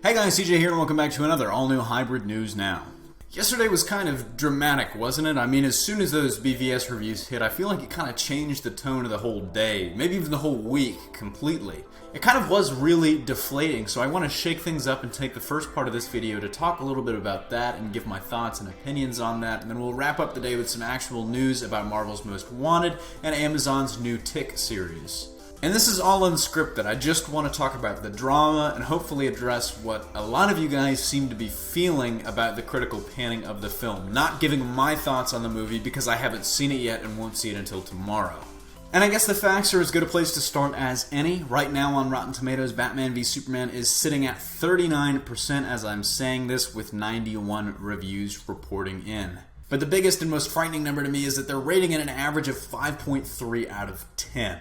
Hey guys, CJ here and welcome back to another all-new Hybrid News Now. Yesterday was kind of dramatic, wasn't it? I mean, as soon as those BVS reviews hit, I feel like it kind of changed the tone of the whole day, maybe even the whole week, completely. It kind of was really deflating, so I want to shake things up and take the first part of this video to talk a little bit about that and give my thoughts and opinions on that, and then we'll wrap up the day with some actual news about Marvel's Most Wanted and Amazon's new Tick series. And this is all unscripted. I just want to talk about the drama and hopefully address what a lot of you guys seem to be feeling about the critical panning of the film. Not giving my thoughts on the movie because I haven't seen it yet and won't see it until tomorrow. And I guess the facts are as good a place to start as any. Right now on Rotten Tomatoes, Batman v Superman is sitting at 39% as I'm saying this, with 91 reviews reporting in. But the biggest and most frightening number to me is that they're rating it an average of 5.3 out of 10.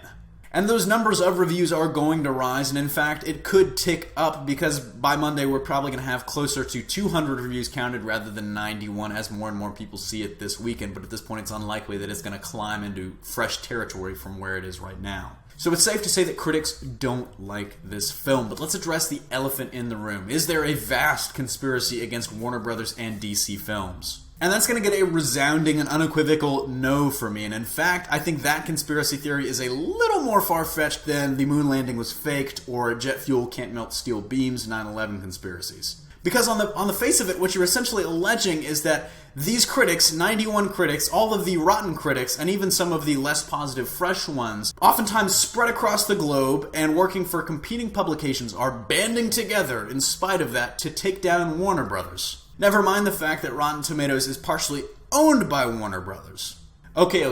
And those numbers of reviews are going to rise, and in fact, it could tick up because by Monday we're probably going to have closer to 200 reviews counted rather than 91 as more and more people see it this weekend, but at this point it's unlikely that it's going to climb into fresh territory from where it is right now. So it's safe to say that critics don't like this film, but let's address the elephant in the room. Is there a vast conspiracy against Warner Brothers and DC films? And that's going to get a resounding and unequivocal no for me. And in fact, I think that conspiracy theory is a little more far-fetched than the moon landing was faked or jet fuel can't melt steel beams 9/11 conspiracies. Because on the face of it, what you're essentially alleging is that these critics, 91 critics, all of the rotten critics, and even some of the less positive fresh ones, oftentimes spread across the globe and working for competing publications, are banding together in spite of that to take down Warner Brothers. Never mind the fact that Rotten Tomatoes is partially owned by Warner Brothers. Okay,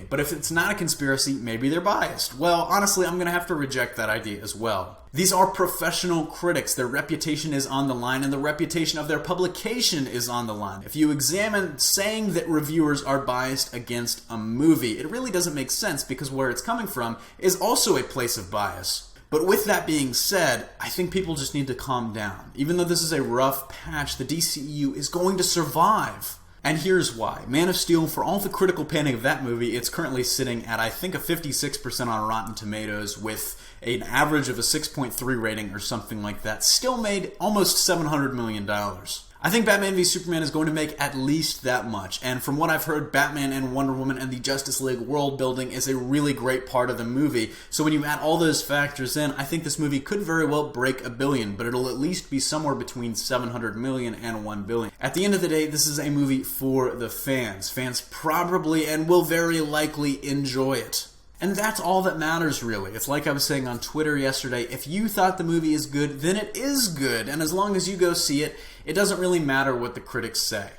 but if it's not a conspiracy, maybe they're biased. Well, honestly, I'm going to have to reject that idea as well. These are professional critics. Their reputation is on the line, and the reputation of their publication is on the line. If you examine saying that reviewers are biased against a movie, it really doesn't make sense because where it's coming from is also a place of bias. But with that being said, I think people just need to calm down. Even though this is a rough patch, the DCEU is going to survive. And here's why. Man of Steel, for all the critical panning of that movie, it's currently sitting at, I think, a 56% on Rotten Tomatoes with an average of a 6.3 rating or something like that. Still made almost $700 million. I think Batman v Superman is going to make at least that much, and from what I've heard, Batman and Wonder Woman and the Justice League world building is a really great part of the movie. So when you add all those factors in, I think this movie could very well break $1 billion, but it'll at least be somewhere between $700 million and $1 billion. At the end of the day, this is a movie for the fans. Fans probably and will very likely enjoy it. And that's all that matters, really. It's like I was saying on Twitter yesterday, if you thought the movie is good, then it is good. And as long as you go see it, it doesn't really matter what the critics say.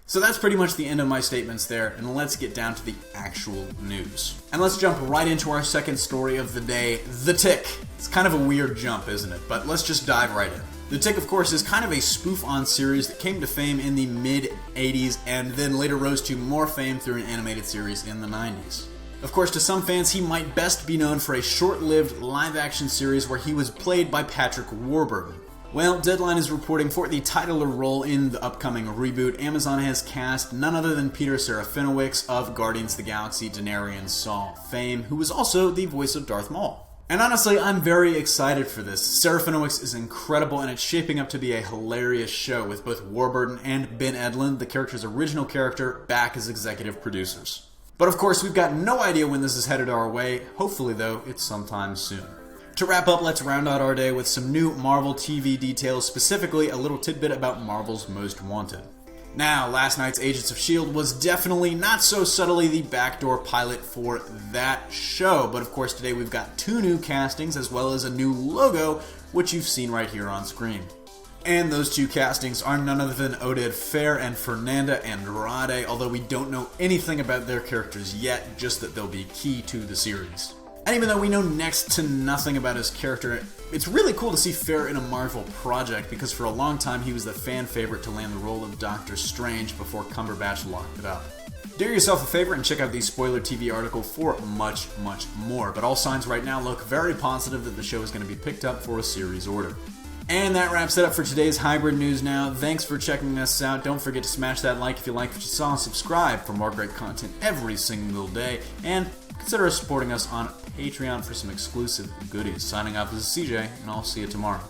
So that's pretty much the end of my statements there, and let's get down to the actual news. And let's jump right into our second story of the day, The Tick. It's kind of a weird jump, isn't it? But let's just dive right in. The Tick, of course, is kind of a spoof-on series that came to fame in the mid-'80s and then later rose to more fame through an animated series in the '90s. Of course, to some fans, he might best be known for a short-lived live-action series where he was played by Patrick Warburton. Well, Deadline is reporting for the titular role in the upcoming reboot, Amazon has cast none other than Peter Serafinowicz of Guardians of the Galaxy Denarian Saw fame, who was also the voice of Darth Maul. And honestly, I'm very excited for this. Serafinowicz is incredible, and it's shaping up to be a hilarious show with both Warburton and Ben Edlund, the character's original character, back as executive producers. But of course, we've got no idea when this is headed our way. Hopefully, though, it's sometime soon. To wrap up, let's round out our day with some new Marvel TV details, specifically a little tidbit about Marvel's Most Wanted. Now, last night's Agents of S.H.I.E.L.D. was definitely, not so subtly, the backdoor pilot for that show. But of course, today we've got 2 new castings as well as a new logo, which you've seen right here on screen. And those 2 castings are none other than Oded Fehr and Fernanda Andrade, although we don't know anything about their characters yet, just that they'll be key to the series. And even though we know next to nothing about his character, it's really cool to see Fehr in a Marvel project, because for a long time he was the fan favorite to land the role of Doctor Strange before Cumberbatch locked it up. Do yourself a favor and check out the Spoiler TV article for much more, but all signs right now look very positive that the show is going to be picked up for a series order. And that wraps it up for today's Hybrid News Now. Thanks for checking us out. Don't forget to smash that like if you like what you saw, subscribe for more great content every single day, and consider supporting us on Patreon for some exclusive goodies. Signing off, this is CJ, and I'll see you tomorrow.